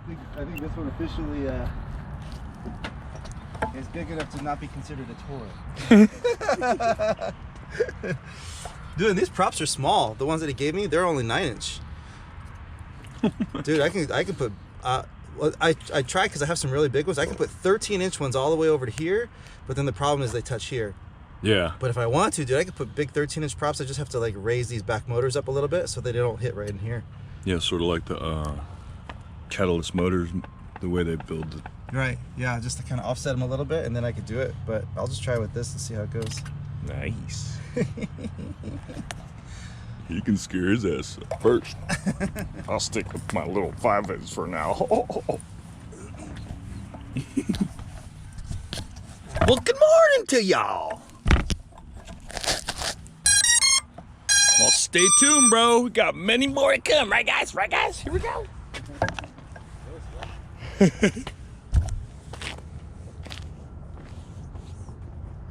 I think this one officially is big enough to not be considered a toy. Dude, and these props are small. The ones that he gave me, they're only 9-inch. Dude, I can put. I tried because I have some really big ones. I can put 13-inch ones all the way over to here, but then the problem is they touch here. Yeah. But if I want to, dude, I could put big 13-inch props. I just have to like raise these back motors up a little bit so they don't hit right in here. Yeah, sort of like the catalyst motors, the way they build it. Right. Yeah, just to kind of offset them a little bit, and then I could do it. But I'll just try with this and see how it goes. Nice. He can scare his ass up first. I'll stick with my little 5s for now. Well, good morning to y'all. Well, stay tuned, bro. We got many more to come. Right, guys? Right, guys? Here we go.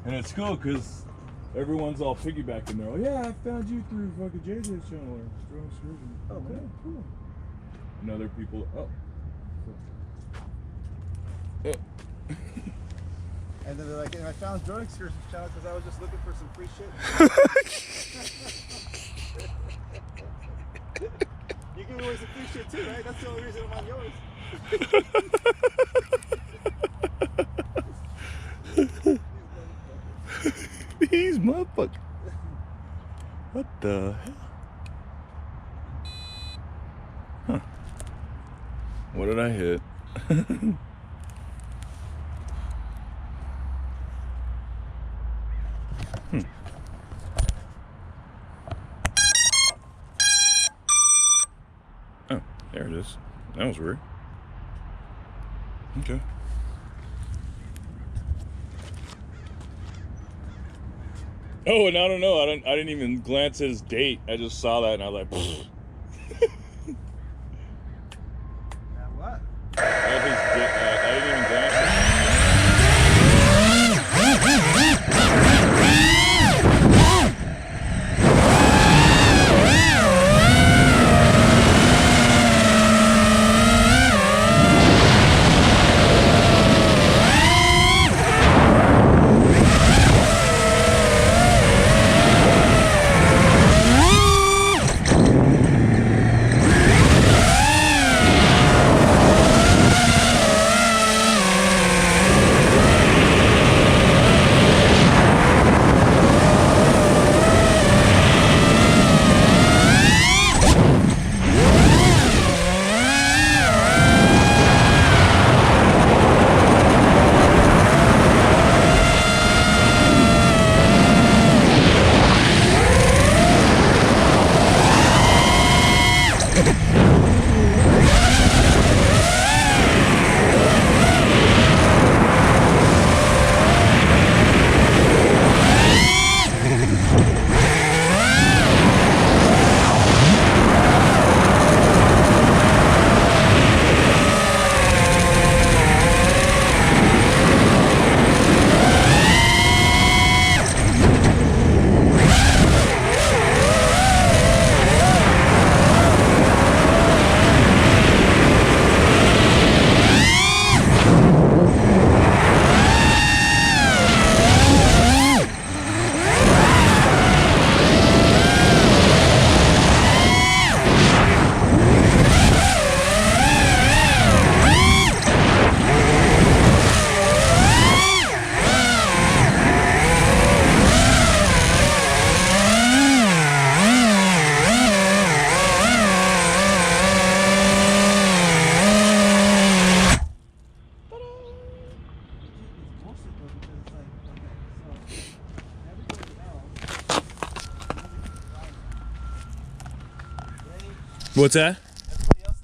And it's cool because everyone's all piggybacking there. Oh, yeah, I found you through fucking JJ's channel or Xcursion. Oh, okay, cool. And other people, And then they're like, hey, I found Drone Xcursion channel because I was just looking for some free shit. You give away some free shit too, right? That's the only reason I'm on yours. These motherfuckers. What the hell? Huh. What did I hit? Oh, there it is. That was weird. Okay. Oh, and I don't know. I didn't even glance at his date. I just saw that and I was like, pfft. What? I didn't even glance at it. What's that?